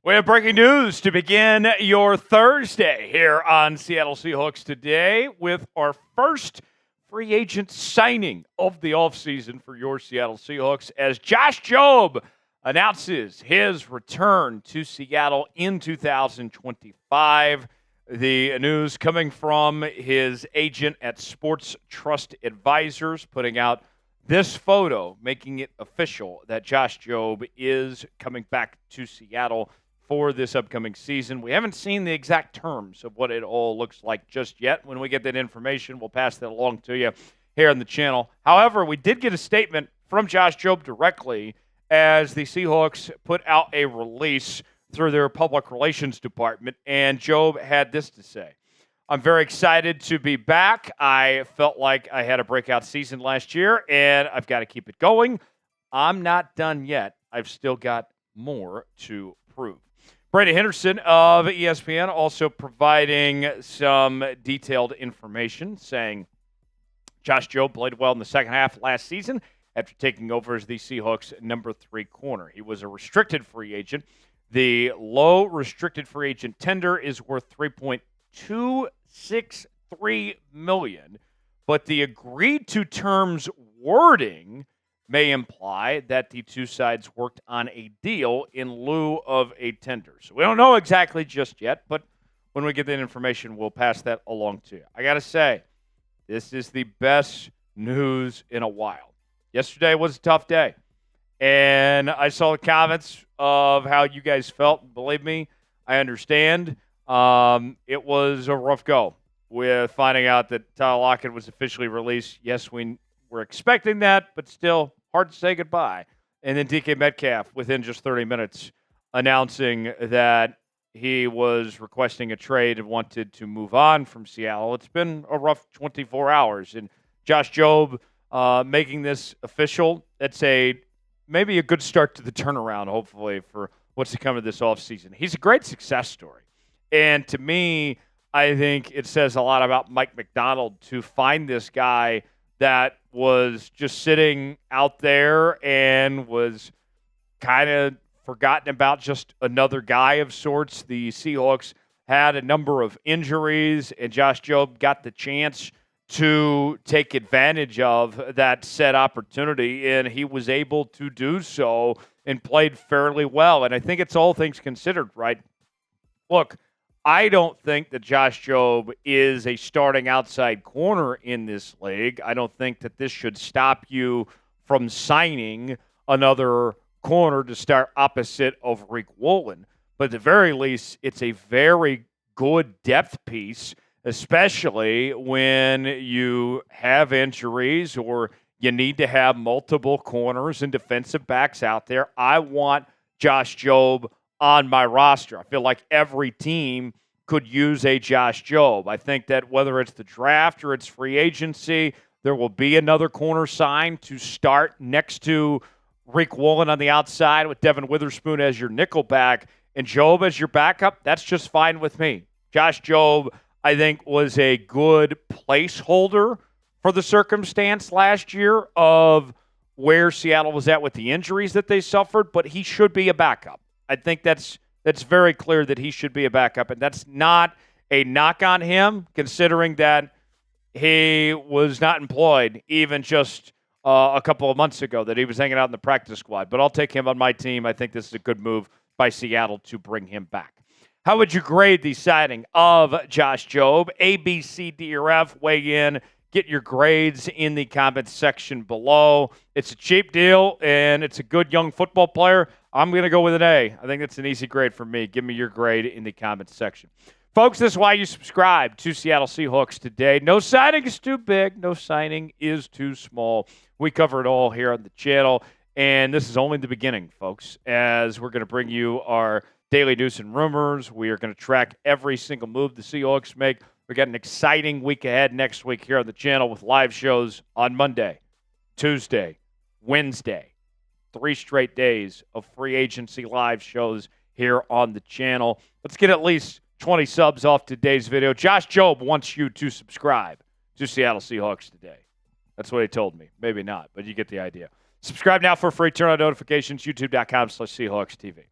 We have breaking news to begin your Thursday here on Seattle Seahawks Today with our first free agent signing of the offseason for your Seattle Seahawks as Josh Jobe announces his return to Seattle in 2025. The news coming from his agent at Sports Trust Advisors, putting out this photo, making it official that Josh Jobe is coming back to Seattle for this upcoming season. We haven't seen the exact terms of what it all looks like just yet. When we get that information, we'll pass that along to you here on the channel. However, we did get a statement from Josh Jobe directly as the Seahawks put out a release through their public relations department, and Jobe had this to say. I'm very excited to be back. I felt like I had a breakout season last year, and I've got to keep it going. I'm not done yet. I've still got more to prove. Brady Henderson of ESPN also providing some detailed information, saying Josh Jobe played well in the second half last season after taking over as the Seahawks' number 3 corner. He was a restricted free agent. The low restricted free agent tender is worth $3.263 million, but the agreed to terms wording may imply that the two sides worked on a deal in lieu of a tender. So we don't know exactly just yet, but when we get that information, we'll pass that along to you. I got to say, this is the best news in a while. Yesterday was a tough day, and I saw the comments of how you guys felt. Believe me, I understand. It was a rough go with finding out that Tyler Lockett was officially released. Yes, we were expecting that, but still hard to say goodbye. And then DK Metcalf, within just 30 minutes, announcing that he was requesting a trade and wanted to move on from Seattle. It's been a rough 24 hours. And Josh Jobe making this official, that's maybe a good start to the turnaround, hopefully, for what's to come of this offseason. He's a great success story. And to me, I think it says a lot about Mike Macdonald to find this guy that was just sitting out there and was kind of forgotten about, just another guy of sorts. The Seahawks had a number of injuries, and Josh Jobe got the chance to take advantage of that said opportunity, and he was able to do so and played fairly well. And I think it's all things considered, right? Look, I don't think that Josh Jobe is a starting outside corner in this league. I don't think that this should stop you from signing another corner to start opposite of Rick Woolen. But at the very least, it's a very good depth piece, especially when you have injuries or you need to have multiple corners and defensive backs out there. I want Josh Jobe on my roster. I feel like every team could use a Josh Jobe. I think that whether it's the draft or it's free agency, there will be another corner signed to start next to Rick Woolen on the outside with Devon Witherspoon as your nickel back and Jobe as your backup. That's just fine with me. Josh Jobe, I think, was a good placeholder for the circumstance last year of where Seattle was at with the injuries that they suffered, but he should be a backup. I think that's very clear that he should be a backup, and that's not a knock on him, considering that he was not employed even just a couple of months ago, that he was hanging out in the practice squad. But I'll take him on my team. I think this is a good move by Seattle to bring him back. How would you grade the signing of Josh Jobe? A, B, C, D, or F? Weigh in. Get your grades in the comments section below. It's a cheap deal, and it's a good young football player. I'm going to go with an A. I think that's an easy grade for me. Give me your grade in the comments section. Folks, this is why you subscribe to Seattle Seahawks Today. No signing is too big. No signing is too small. We cover it all here on the channel, and this is only the beginning, folks, as we're going to bring you our daily news and rumors. We are going to track every single move the Seahawks make. We got an exciting week ahead next week here on the channel with live shows on Monday, Tuesday, Wednesday. 3 straight days of free agency live shows here on the channel. Let's get at least 20 subs off today's video. Josh Jobe wants you to subscribe to Seattle Seahawks Today. That's what he told me. Maybe not, but you get the idea. Subscribe now for free. Turn on notifications. YouTube.com/SeahawksTV.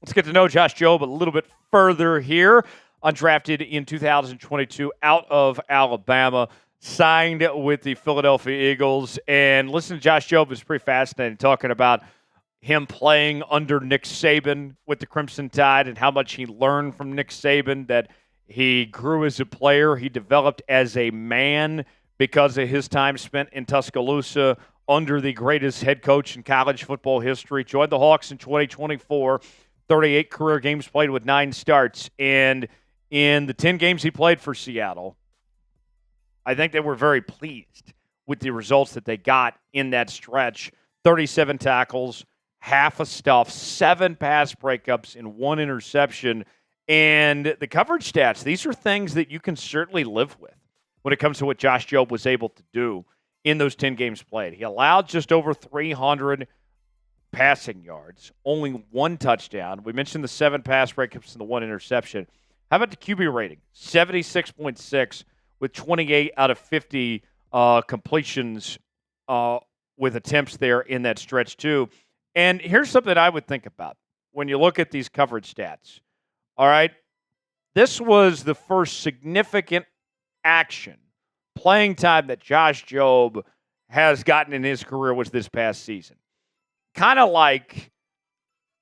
Let's get to know Josh Jobe a little bit further here. Undrafted in 2022 out of Alabama, signed with the Philadelphia Eagles. And listen to Josh Jobe is pretty fascinating, talking about him playing under Nick Saban with the Crimson Tide and how much he learned from Nick Saban, that he grew as a player, he developed as a man because of his time spent in Tuscaloosa under the greatest head coach in college football history. Joined the Hawks in 2024, 38 career games played with 9 starts. And in the 10 games he played for Seattle, I think they were very pleased with the results that they got in that stretch. 37 tackles, half a stuff, 7 pass breakups, and 1 interception. And the coverage stats, these are things that you can certainly live with when it comes to what Josh Jobe was able to do in those 10 games played. He allowed just over 300 passing yards, only 1 touchdown. We mentioned the 7 pass breakups and the 1 interception. How about the QB rating? 76.6 with 28 out of 50 completions with attempts there in that stretch too. And here's something I would think about when you look at these coverage stats. All right, this was the first significant action, playing time that Josh Jobe has gotten in his career was this past season. Kind of like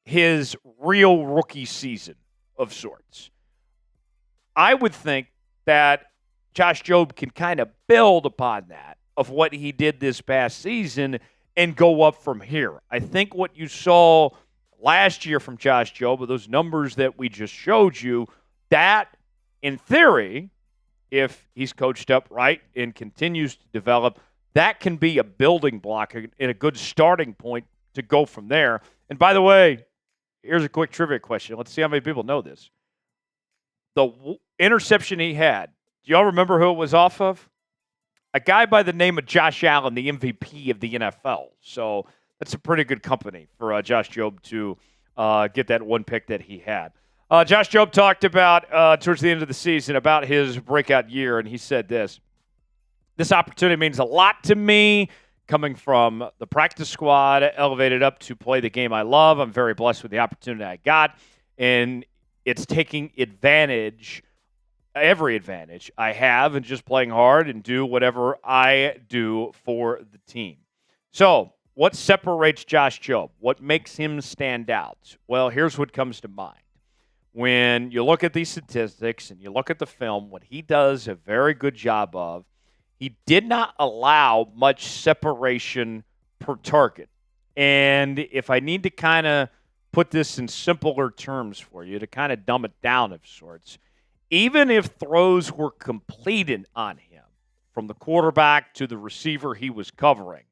his real rookie season of sorts. I would think that Josh Jobe can kind of build upon that of what he did this past season and go up from here. I think what you saw last year from Josh Jobe, those numbers that we just showed you, that in theory, if he's coached up right and continues to develop, that can be a building block and a good starting point to go from there. And by the way, here's a quick trivia question. Let's see how many people know this. The interception he had, do y'all remember who it was off of? A guy by the name of Josh Allen, the MVP of the NFL. So that's a pretty good company for Josh Jobe to get that 1 pick that he had. Josh Jobe talked about, towards the end of the season, about his breakout year, and he said this. This opportunity means a lot to me, coming from the practice squad, elevated up to play the game I love. I'm very blessed with the opportunity I got, and it's taking advantage, every advantage I have, and just playing hard and do whatever I do for the team. So, what separates Josh Jobe? What makes him stand out? Well, here's what comes to mind. When you look at these statistics and you look at the film, what he does a very good job of, he did not allow much separation per target. And if I need to kind of put this in simpler terms for you, to kind of dumb it down of sorts, even if throws were completed on him from the quarterback to the receiver he was covering,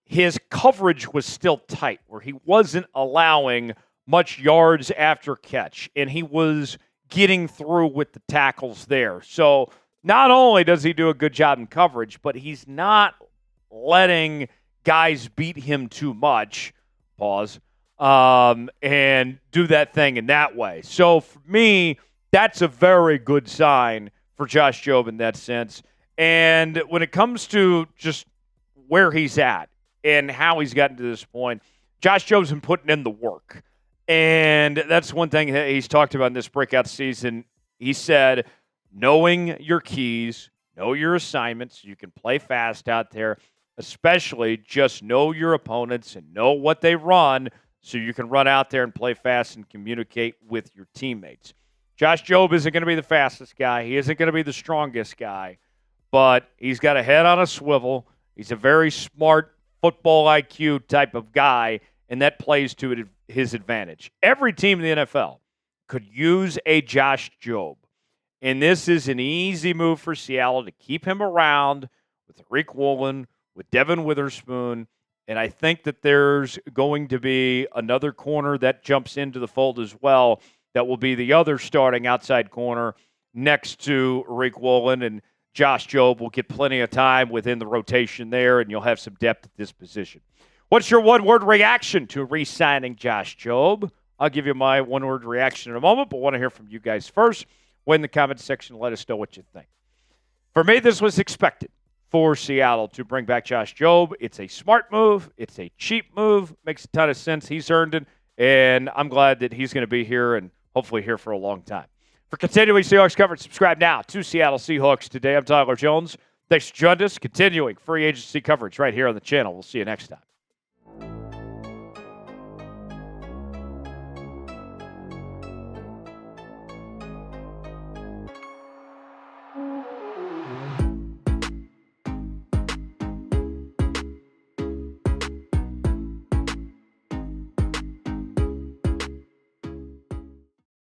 his coverage was still tight, where he wasn't allowing much yards after catch, and he was getting through with the tackles there. So not only does he do a good job in coverage, but he's not letting guys beat him too much, and do that thing in that way. So for me, that's a very good sign for Josh Jobe in that sense. And when it comes to just where he's at and how he's gotten to this point, Josh Jobe's been putting in the work. And that's one thing that he's talked about in this breakout season. He said, knowing your keys, know your assignments, you can play fast out there, especially just know your opponents and know what they run so you can run out there and play fast and communicate with your teammates. Josh Jobe isn't going to be the fastest guy. He isn't going to be the strongest guy, but he's got a head on a swivel. He's a very smart football IQ type of guy, and that plays to his advantage. Every team in the NFL could use a Josh Jobe, and this is an easy move for Seattle to keep him around with Rick Woolen, with Devon Witherspoon, and I think that there's going to be another corner that jumps into the fold as well that will be the other starting outside corner next to Rick Woolen, and Josh Jobe will get plenty of time within the rotation there, and you'll have some depth at this position. What's your one-word reaction to re-signing Josh Jobe? I'll give you my one-word reaction in a moment, but want to hear from you guys first. In the comment section, let us know what you think. For me, this was expected for Seattle to bring back Josh Jobe. It's a smart move. It's a cheap move. Makes a ton of sense. He's earned it, And I'm glad that he's going to be here and hopefully here for a long time. For continuing Seahawks coverage, subscribe now to Seattle Seahawks Today. I'm Tyler Jones. Thanks for joining us. Continuing free agency coverage right here on the channel. We'll see you next time.